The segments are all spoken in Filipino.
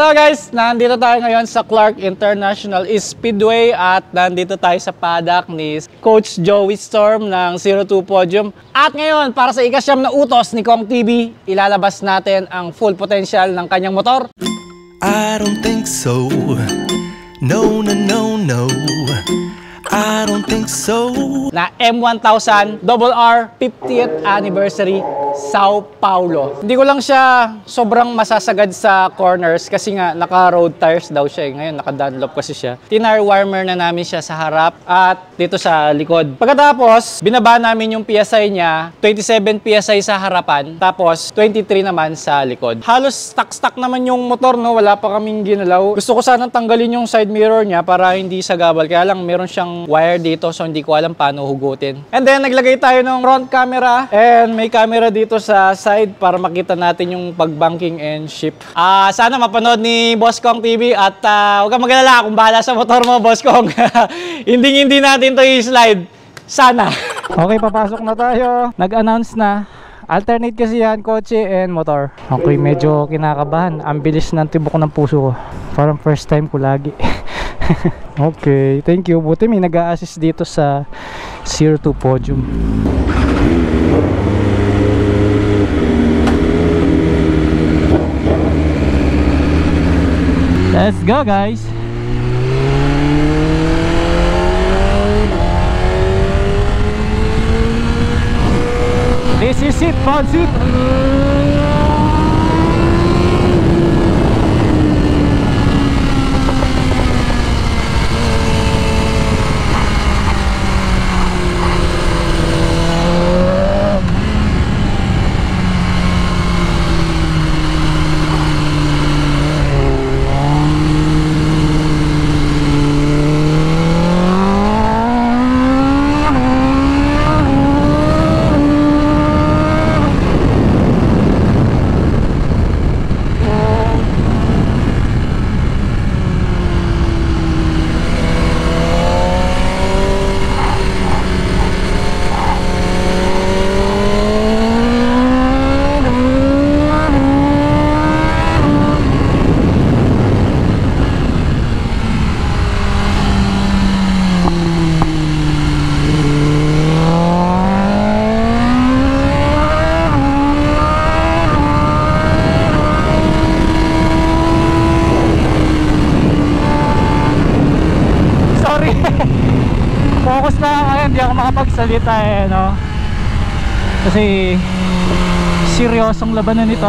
Hello guys! Nandito tayo ngayon sa Clark International Speedway at nandito tayo sa paddock ni Coach Joey Storm ng 02 Podium. At ngayon, para sa ikasyam na utos ni Kong TV, ilalabas natin ang full potential ng kanyang motor. I don't think so. No, no, no, no. I don't think so. Na M1000 RR 50th Anniversary Sao Paulo. Hindi ko lang siya sobrang masasagad sa corners kasi nga naka-road tires daw siya. Ngayon naka-Dunlop kasi siya. Tire warmer na namin siya sa harap at dito sa likod. Pagkatapos, binaba namin yung PSI niya. 27 PSI sa harapan. Tapos, 23 naman sa likod. Halos stock naman yung motor, no? Wala pa kaming ginalaw. Gusto ko sanang tanggalin yung side mirror niya para hindi sagabal. Kaya lang meron siyang wire dito so hindi ko alam paano hugutin. And then, naglagay tayo ng front camera and may camera dito sa side para makita natin yung pag-banking and shift. Sana mapanood ni Boss Kong TV at huwag kang mag-alala kung bahala sa motor mo, Boss Kong. Hindi natin to i-slide. Sana. Okay, papasok na tayo. Nag-announce na. Alternate kasi yan, kotse and motor. Okay, medyo kinakabahan. Ang bilis ng tibok ng puso ko. Parang first time ko lagi. Okay, thank you. Buti may nag-a-assist dito sa 02 Podium. Let's go, guys. This is it, front seat. Focus na ako ngayon, hindi ako makapagsalita no? Kasi seryosong labanan nito.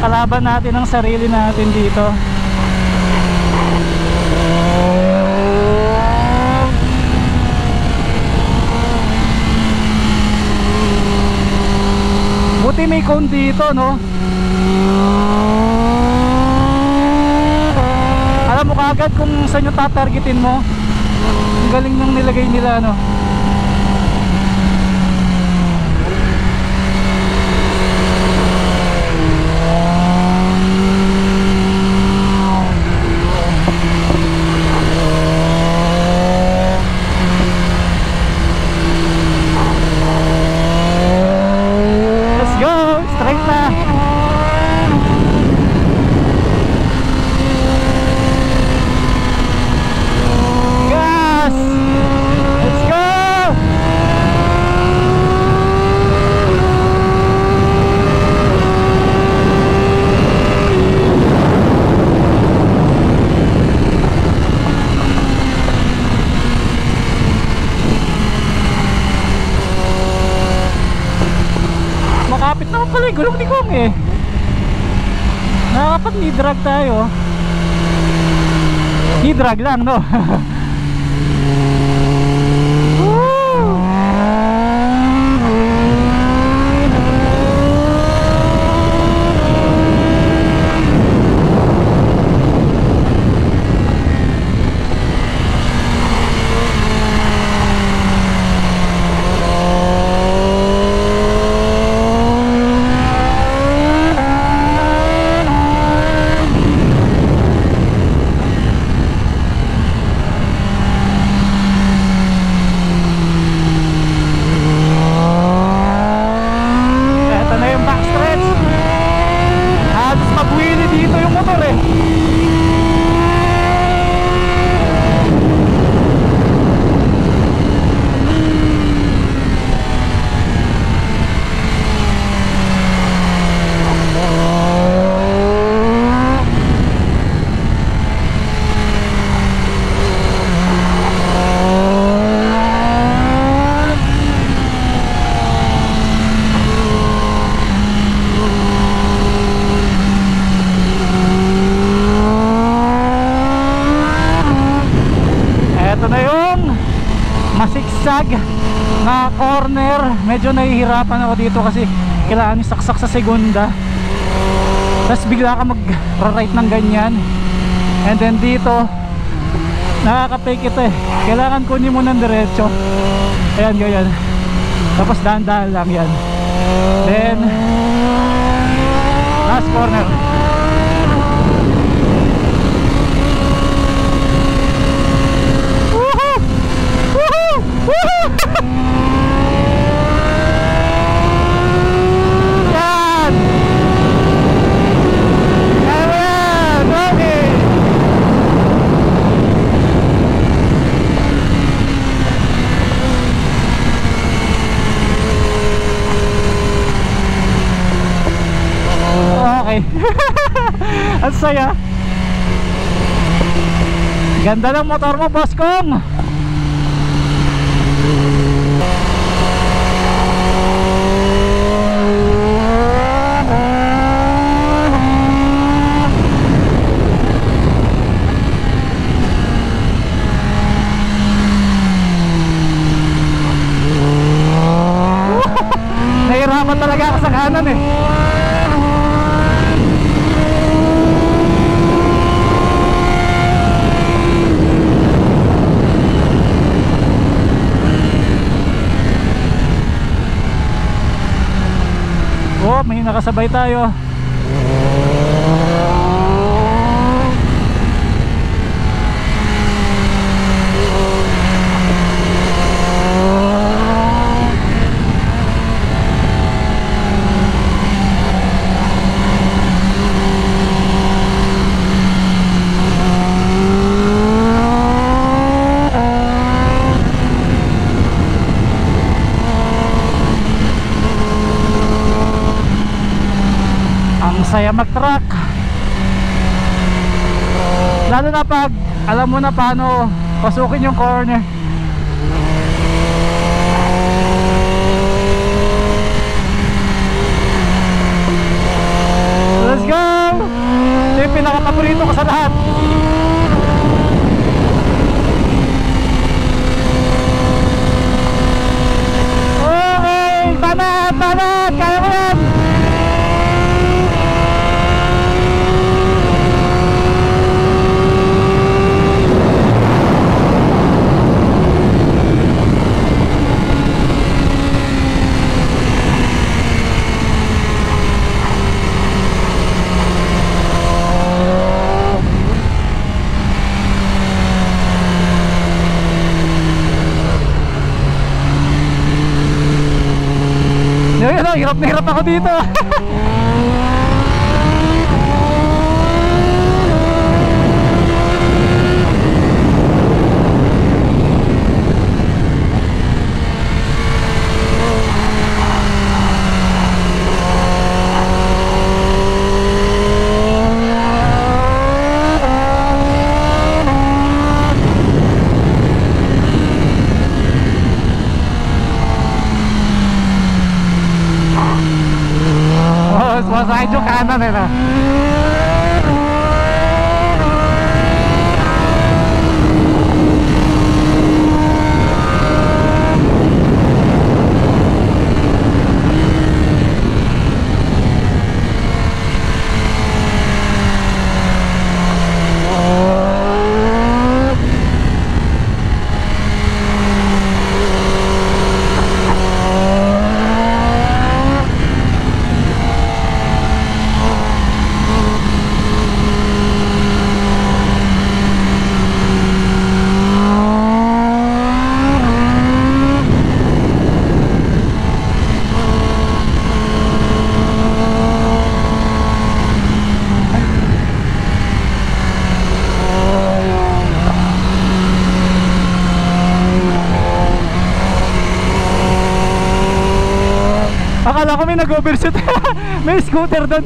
Kalaban natin ang sarili natin dito. Buti may cone dito, no? Alam mo kaagad kung saan yung tatargetin mo. Ang galing nang nilagay nila, no? Let's go! Straight na! Makapit naman pala yung gulong ni Kong eh. Nakakapag ni-drag tayo. Ni-drag lang, no? zigzag na corner. Medyo nahihirapan ako dito kasi kailangan isaksak sa segunda, tapos bigla ka mag-right ng ganyan, and then dito nakaka-fake ito eh, kailangan kunin mo ng diretso. Ayan, ganyan, tapos dahan-dahan lang yan. Then last corner. Woohoo! Woohoo! Woohoo! Yan! Ayan! Okay! Okay. Ang saya. Ganda ng motor mo, boss kong. Nahirapan talaga ako sa kanan eh. Oh, may nakasabay tayo. Saya mag-truck, lalo na pag alam mo na paano pasukin yung corner. Let's go! Ito yung pinaka-paborito ko sa lahat. Okay, banat, banat, kaya mo yan. Hirap na hirap ako dito. Sumasakit yung kanan eh na. Akala ko may nag-overshoot. May scooter doon.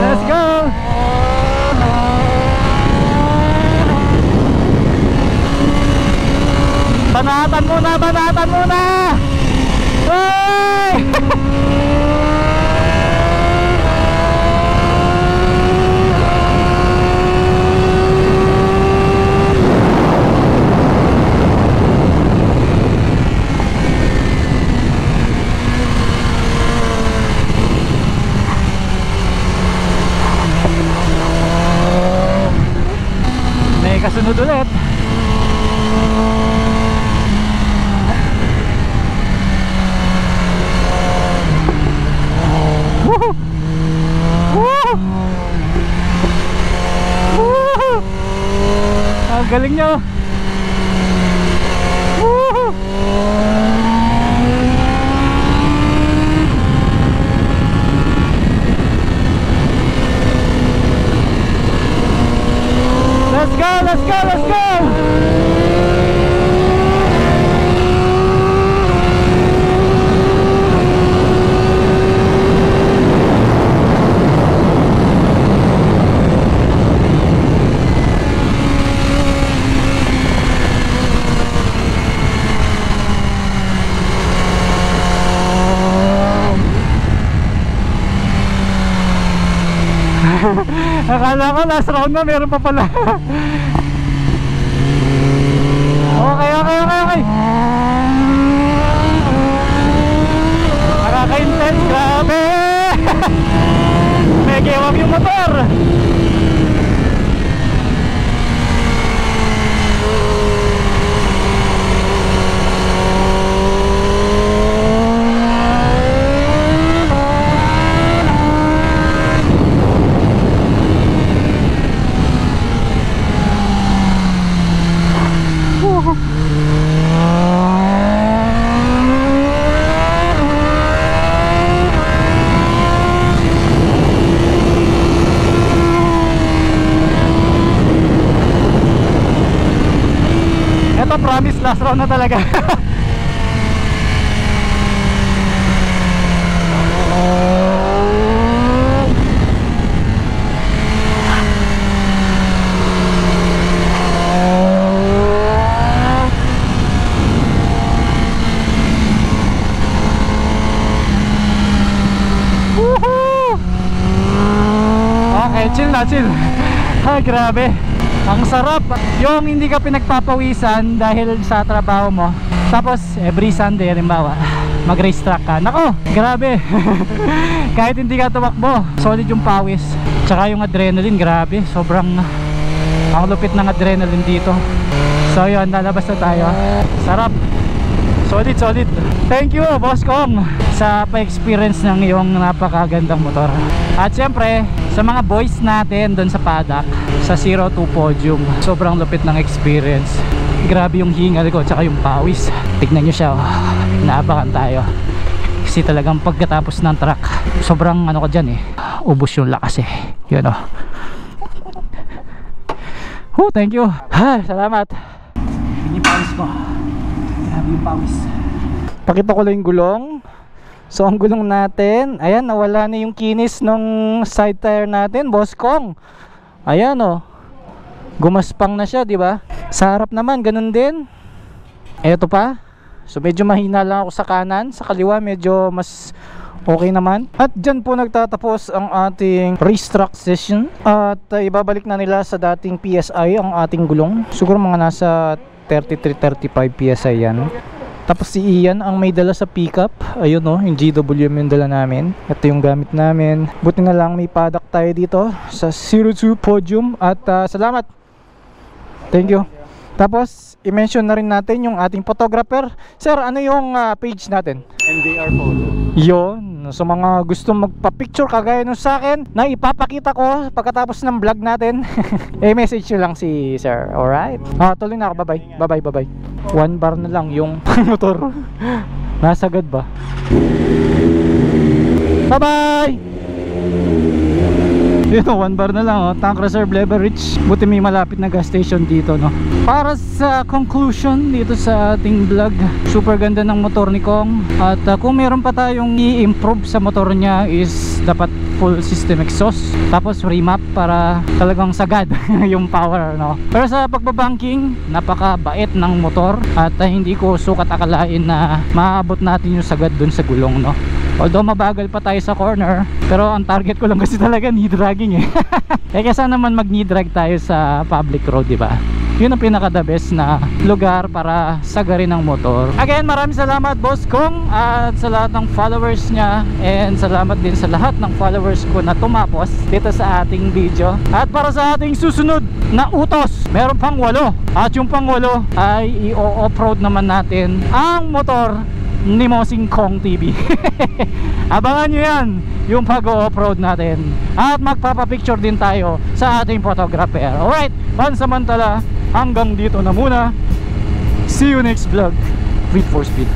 Let's go. Banatan muna, banatan muna. Hey! Akala ko last round na, meron pa pala. Okay. Nakaka-intense, grabe. May gewang yung motor. Ito promise last round na talaga. Okay, chill. Ay, grabe. Ang sarap. Yung hindi ka pinagpapawisan dahil sa trabaho mo. Tapos, every Sunday, halimbawa, mag-race track ka. Nako, grabe. Kahit hindi ka tumakbo, solid yung pawis. Tsaka yung adrenaline, grabe. Sobrang, ang lupit ng adrenaline dito. So yun, lalabas na tayo. Sarap. Solid. Thank you, Boss Kong, sa pa-experience ng iyong napakagandang motor. At syempre, sa mga boys natin doon sa paddock, sa 02 Podium, sobrang lupit ng experience. Grabe yung hingal ko, tsaka yung pawis. Tignan nyo siya, naapakan tayo. Kasi talagang pagkatapos ng track, sobrang ano ko dyan ubos yung lakas Yun thank you. Salamat. Yung pawis ko. Grabe yung pawis. Pakita ko lang yung gulong. So ang gulong natin, ayan, nawala na yung kinis nung side tire natin, Boss Kong. Ayan gumaspang na siya, di ba? Sa harap naman, ganun din. Eto pa. So medyo mahina lang ako sa kanan, sa kaliwa medyo mas okay naman. At dyan po nagtatapos ang ating race track session. At ibabalik na nila sa dating PSI ang ating gulong. Siguro mga nasa 33-35 PSI yan. Tapos si Ian ang may dala sa pickup. Ayun yung GWM yung dala namin. Ito yung gamit namin. Buti na lang may paddock tayo dito sa 02 Podium. At salamat. Thank you. Tapos i-mention na rin natin yung ating photographer. Sir, ano yung page natin? MJR Photo. Yun. So mga gusto magpa-picture kagaya nung sa akin na ipapakita ko pagkatapos ng vlog natin, message nyo lang si sir. Alright? Tuloy na ako. Bye-bye. 1 bar na lang yung motor. Nasagad ba? Bye-bye! Yun, 1 bar na lang Tank Reserve Leverage. Buti may malapit na gas station dito Para sa conclusion dito sa ating vlog, super ganda ng motor ni Kong. At kung meron pa tayong i-improve sa motor niya is dapat full system exhaust, tapos remap para talagang sagad yung power Pero sa pagbabanking, napakabait ng motor. At hindi ko sukat akalain na maaabot natin yung sagad dun sa gulong Although mabagal pa tayo sa corner, pero ang target ko lang kasi talaga knee dragging Kaya sana naman mag knee drag tayo sa public road, di ba? Yun ang pinaka the best na lugar para sagarin ng motor. Again, maraming salamat Boss Kong at sa lahat ng followers niya, and salamat din sa lahat ng followers ko na tumapos dito sa ating video. At para sa ating susunod na utos, meron pang 8. At yung pang 8 ay i-off-road naman natin ang motor ni Mosing Kong TV. Abangan nyo yan, yung pag-off-road natin. At magpapapicture din tayo sa ating photographer. Alright, pansamantala, hanggang dito na muna. See you next vlog. Read for speed.